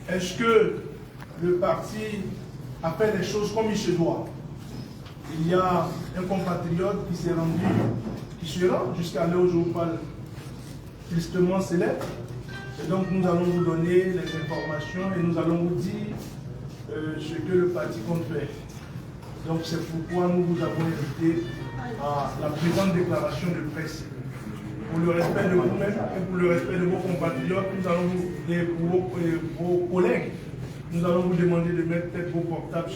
est-ce que le parti a fait les choses comme il se doit? Il y a un compatriote qui s'est rendu, qui se rend jusqu'à l'heure où je vous parle, tristement célèbre. Et donc nous allons vous donner les informations et nous allons vous dire ce que le parti compte faire. Donc c'est pourquoi nous vous avons invité à la présente déclaration de presse. Pour le respect de vous-même et pour le respect de vos compatriotes, nous allons vous, et pour vos collègues, nous allons vous demander de mettre peut-être vos portables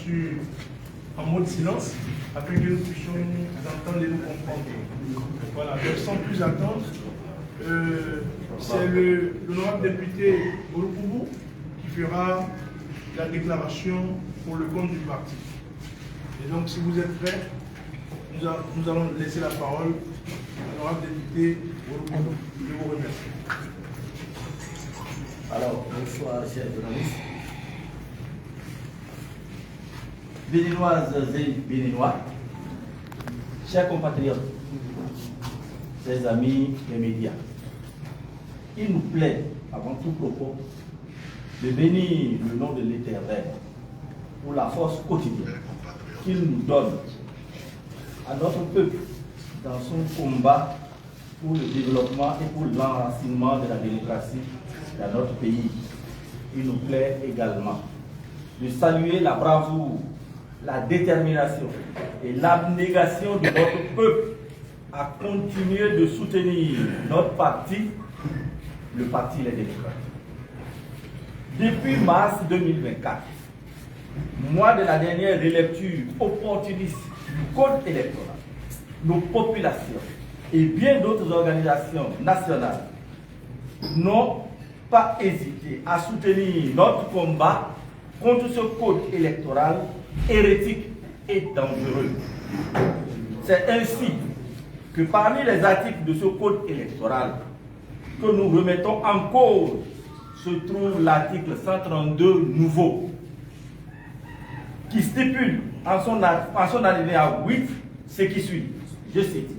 en mode silence afin que nous puissions nous entendre et nous comprendre. Voilà, donc sans plus attendre, c'est l'honorable député Olukubu qui fera la déclaration pour le compte du parti. Et donc, si vous êtes prêts, nous allons laisser la parole à l'honorable député Olukubu. Je vous remercie. Alors, bonsoir, chers journalistes. Béninoises et Béninois, chers compatriotes, chers amis des médias, il nous plaît, avant tout propos, de bénir le nom de l'Éternel pour la force quotidienne qu'il nous donne à notre peuple dans son combat pour le développement et pour l'enracinement de la démocratie dans notre pays. Il nous plaît également de saluer la bravoure, la détermination et l'abnégation de notre peuple à continuer de soutenir notre parti, le Parti Les Démocrates. Depuis mars 2024, mois de la dernière relecture opportuniste du Code électoral, nos populations et bien d'autres organisations nationales n'ont pas hésité à soutenir notre combat contre ce code électoral hérétique et dangereux. C'est ainsi que parmi les articles de ce code électoral que nous remettons en cause se trouve l'article 132 nouveau, qui stipule en son alinéa 8 ce qui suit. Je cite: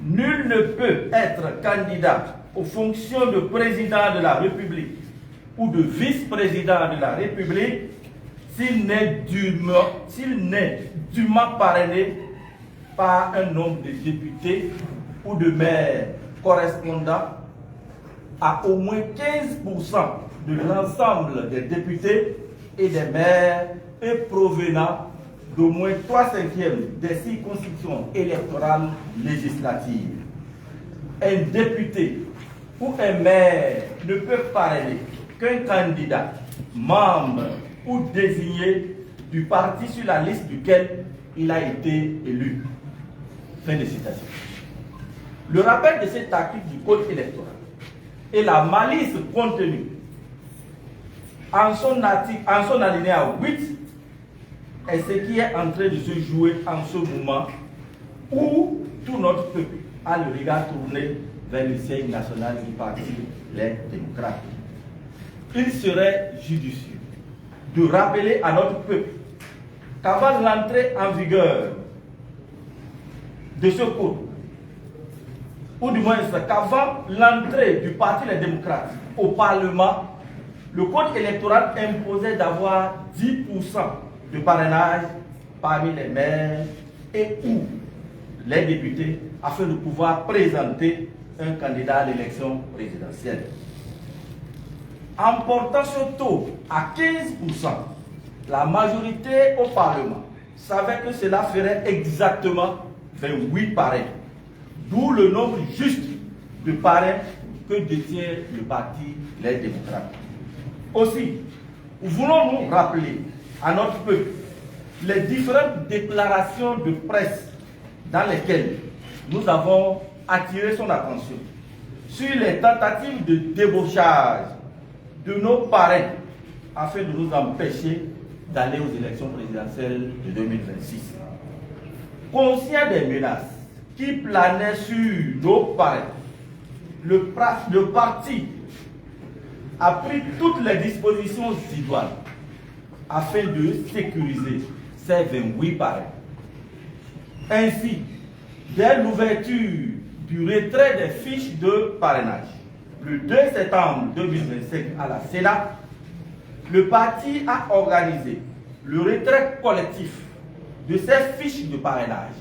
nul ne peut être candidat aux fonctions de président de la République ou de vice-président de la République s'il n'est dûment parrainé par un nombre de députés ou de maires correspondant à au moins 15% de l'ensemble des députés et des maires et provenant d'au moins 3/5 des circonscriptions électorales législatives. Un député ou un maire ne peut parrainer qu'un candidat, membre ou désigné du parti sur la liste duquel il a été élu. Fin de citation. Le rappel de cet article du Code électoral et la malice contenue en son alinéa 8 est ce qui est en train de se jouer en ce moment où tout notre peuple a le regard tourné vers le siège national du Parti Les Démocrates. Il serait judicieux de rappeler à notre peuple qu'avant l'entrée en vigueur de ce code, ou du moins qu'avant l'entrée du Parti Les Démocrates au Parlement, le code électoral imposait d'avoir 10% de parrainage parmi les maires et ou les députés afin de pouvoir présenter un candidat à l'élection présidentielle. En portant ce taux à 15%, la majorité au Parlement savait que cela ferait exactement 28 parrains, d'où le nombre juste de parrains que détient le Parti Les Démocrates. Aussi, voulons-nous rappeler à notre peuple les différentes déclarations de presse dans lesquelles nous avons attiré son attention sur les tentatives de débauchage de nos parrains afin de nous empêcher d'aller aux élections présidentielles de 2026. Conscient des menaces qui planaient sur nos parrains, le parti a pris toutes les dispositions idoines afin de sécuriser ces 28 parrains. Ainsi, dès l'ouverture du retrait des fiches de parrainage, le 2 septembre 2025 à la Sénat, le parti a organisé le retrait collectif de ses fiches de parrainage.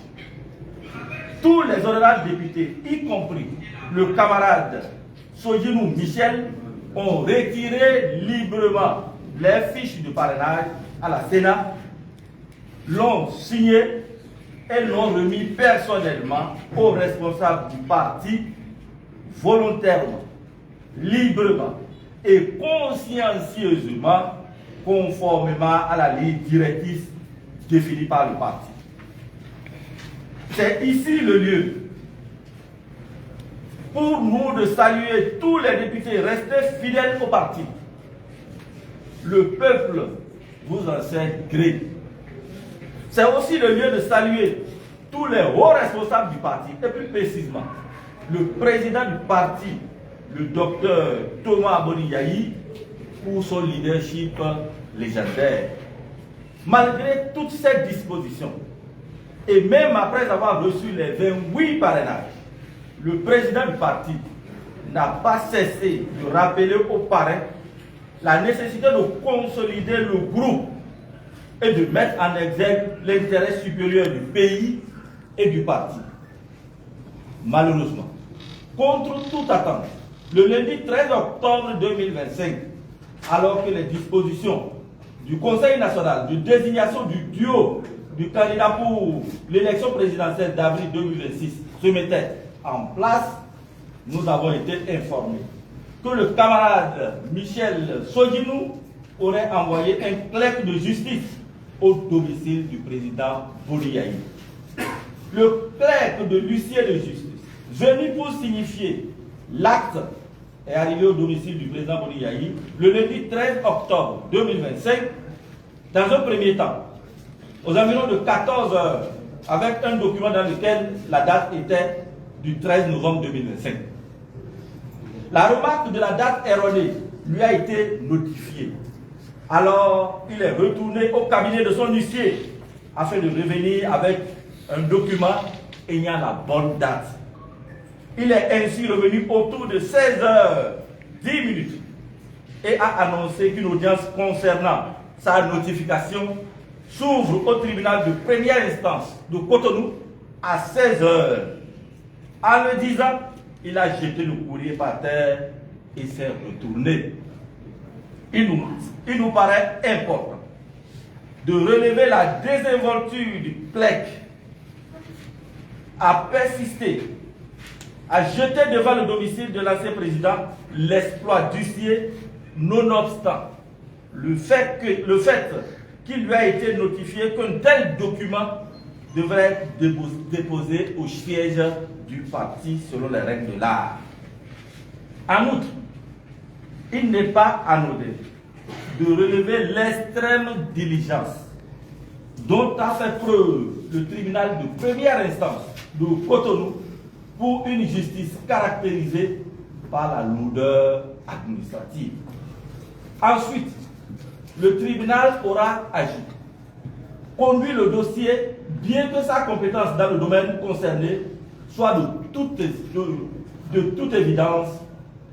Tous les honorables députés, y compris le camarade Sojinou Michel, ont retiré librement les fiches de parrainage à la Sénat, l'ont signé et l'ont remis personnellement aux responsables du parti, volontairement, librement et consciencieusement, conformément à la ligne directrice définie par le parti. C'est ici le lieu pour nous de saluer tous les députés restés fidèles au parti. Le peuple vous en sait gré. C'est aussi le lieu de saluer tous les hauts responsables du parti, et plus précisément le président du parti, le docteur Thomas Boniyayi, pour son leadership légendaire. Malgré toutes ces dispositions, et même après avoir reçu les 28 parrainages, le président du parti n'a pas cessé de rappeler aux parrains la nécessité de consolider le groupe et de mettre en exergue l'intérêt supérieur du pays et du parti. Malheureusement, contre toute attente, le lundi 13 octobre 2025, alors que les dispositions du Conseil national de désignation du duo du candidat pour l'élection présidentielle d'avril 2026 se mettaient en place, nous avons été informés que le camarade Michel Sojinou aurait envoyé un clerc de justice au domicile du président Boniyayi. Le clerc de l'huissier de justice, venu pour signifier l'acte, est arrivé au domicile du président Boniyayi le lundi 13 octobre 2025, dans un premier temps, aux environs de 14 h, avec un document dans lequel la date était du 13 novembre 2025. La remarque de la date erronée lui a été notifiée. Alors, il est retourné au cabinet de son huissier afin de revenir avec un document ayant la bonne date. Il est ainsi revenu autour de 16h10 et a annoncé qu'une audience concernant sa notification s'ouvre au tribunal de première instance de Cotonou à 16h. En le disant, il a jeté le courrier par terre et s'est retourné. Il nous paraît important de relever la désinvolture du PLEC à persister, à jeter devant le domicile de l'ancien président l'exploit d'huissier, nonobstant le fait qu'il lui a été notifié qu'un tel document devrait être déposé au siège du parti selon les règles de l'art. En outre, il n'est pas anodin de relever l'extrême diligence dont a fait preuve le tribunal de première instance de Cotonou pour une justice caractérisée par la lourdeur administrative. Ensuite, le tribunal aura agi, conduit le dossier, bien que sa compétence dans le domaine concerné soit de toute évidence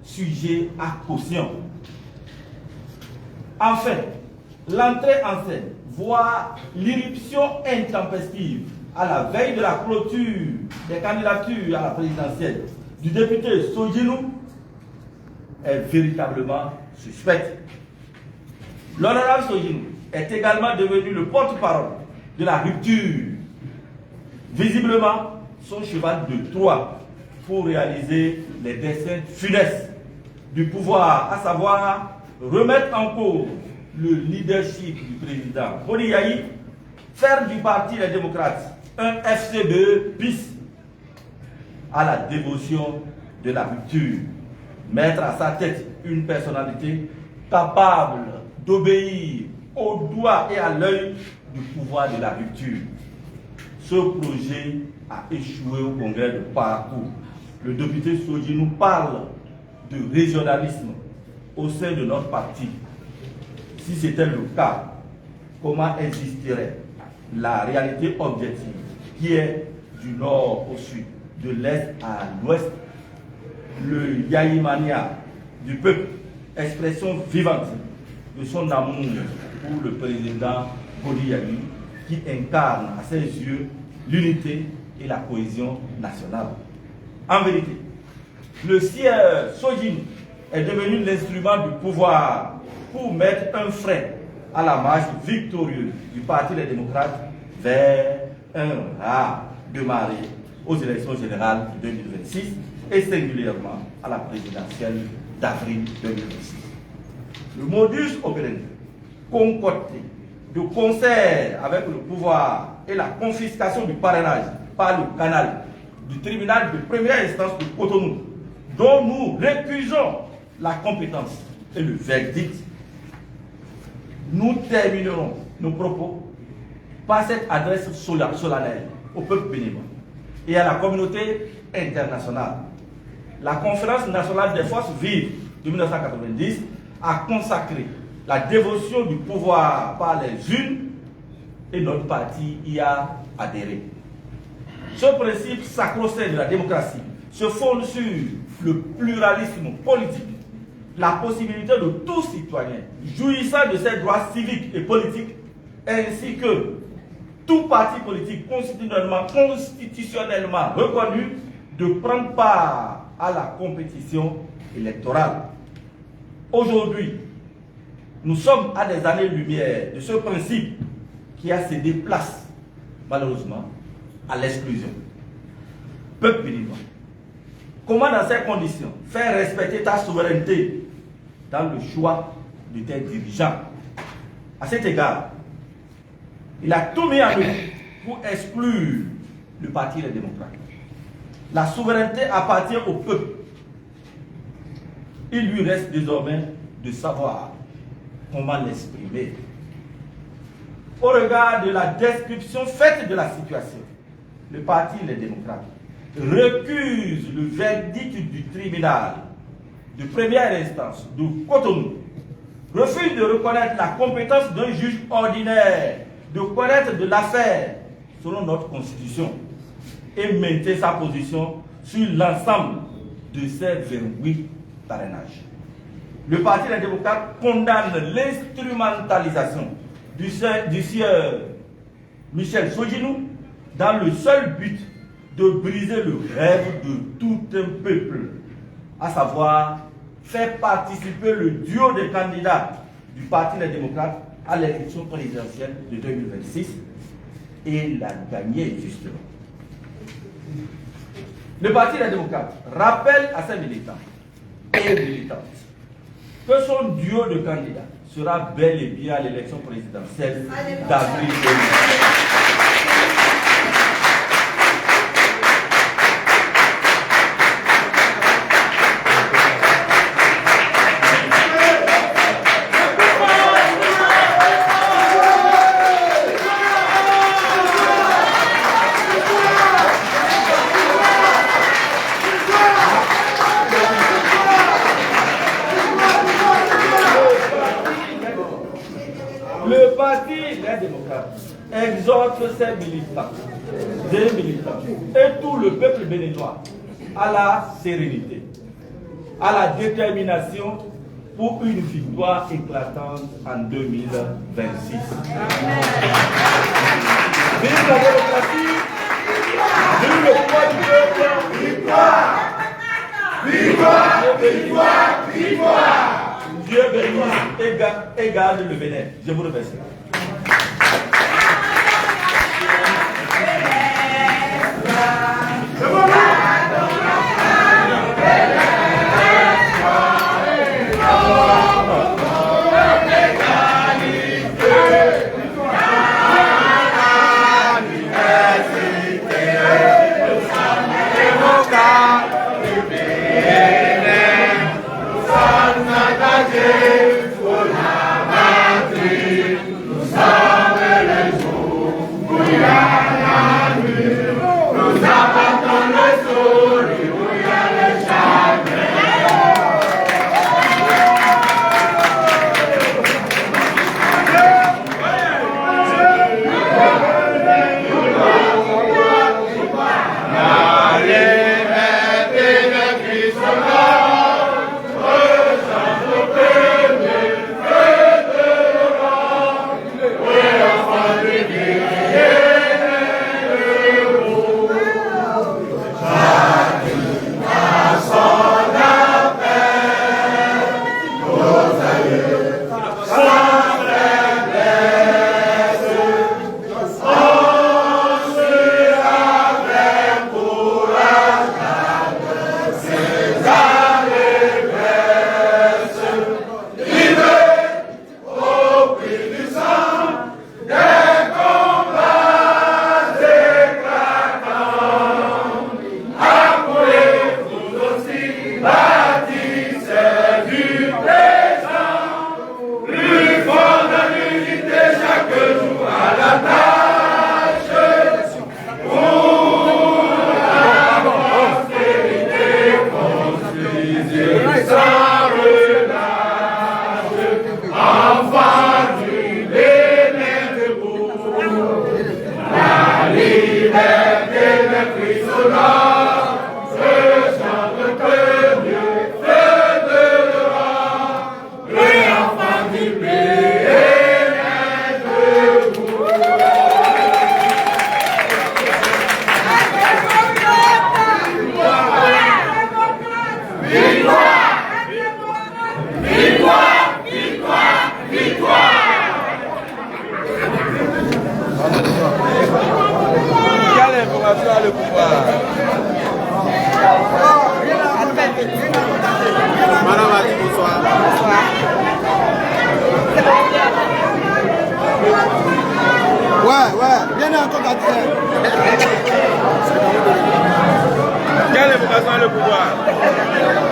sujet à caution. Enfin, l'entrée en scène, voire l'irruption intempestive à la veille de la clôture des candidatures à la présidentielle du député Sojinou est véritablement suspecte. L'honorable Sojinou est également devenu le porte-parole de la rupture. Visiblement, son cheval de Troie pour réaliser les desseins funestes du pouvoir, à savoir remettre en cause le leadership du président Boniyayi, faire du parti Les Démocrates un FCBE bis à la dévotion de la rupture, mettre à sa tête une personnalité capable d'obéir au doigt et à l'œil du pouvoir de la rupture. Ce projet a échoué au congrès de parcours. Le député Soji nous parle de régionalisme au sein de notre parti. Si c'était le cas, comment existerait la réalité objective qui est du nord au sud, de l'est à l'ouest? Le Yaïmania du peuple, expression vivante de son amour pour le président Bodi-Yayi, qui incarne à ses yeux l'unité et la cohésion nationale. En vérité, le sieur Sojin est devenu l'instrument du pouvoir pour mettre un frein à la marche victorieuse du Parti des démocrates vers un rare démarré aux élections générales de 2026 et singulièrement à la présidentielle d'avril 2026. Le modus operandi concocté de concert avec le pouvoir et la confiscation du parrainage par le canal du tribunal de première instance de Cotonou, dont nous récusons la compétence et le verdict. Nous terminerons nos propos par cette adresse solennelle au peuple béninois et à la communauté internationale. La Conférence nationale des forces vives de 1990 a consacré la dévotion du pouvoir par les unes et notre parti y a adhéré. Ce principe sacro-saint de la démocratie se fonde sur le pluralisme politique, la possibilité de tout citoyen jouissant de ses droits civiques et politiques, ainsi que tout parti politique constitutionnellement reconnu de prendre part à la compétition électorale. Aujourd'hui, nous sommes à des années-lumière de ce principe qui a cédé place, malheureusement, à l'exclusion. Peuple béninois, comment dans ces conditions faire respecter ta souveraineté dans le choix de tes dirigeants? À cet égard, il a tout mis en œuvre pour exclure le Parti des démocrates. La souveraineté appartient au peuple. Il lui reste désormais de savoir comment l'exprimer. Au regard de la description faite de la situation, le Parti des démocrates récuse le verdict du tribunal de première instance de Cotonou, refuse de reconnaître la compétence d'un juge ordinaire de connaître de l'affaire selon notre constitution et maintient sa position sur l'ensemble de ces 28 parrainages. Le Parti des démocrates condamne l'instrumentalisation du sieur Michel Sojinou dans le seul but de briser le rêve de tout un peuple, à savoir faire participer le duo des candidats du Parti des démocrates à l'élection présidentielle de 2026 et la gagner justement. Le Parti des démocrates rappelle à ses militants et militantes que son duo de candidats sera bel et bien à l'élection présidentielle d'avril 2026. Le Parti des démocrates exhorte ses militants, des militants et tout le peuple béninois à la sérénité, à la détermination pour une victoire éclatante en 2026. Vive la démocratie, vive le pouvoir du peuple, victoire! Victoire! Victoire! Victoire! Dieu bénisse et garde le Bénin. Je vous remercie. Quelle est le pouvoir?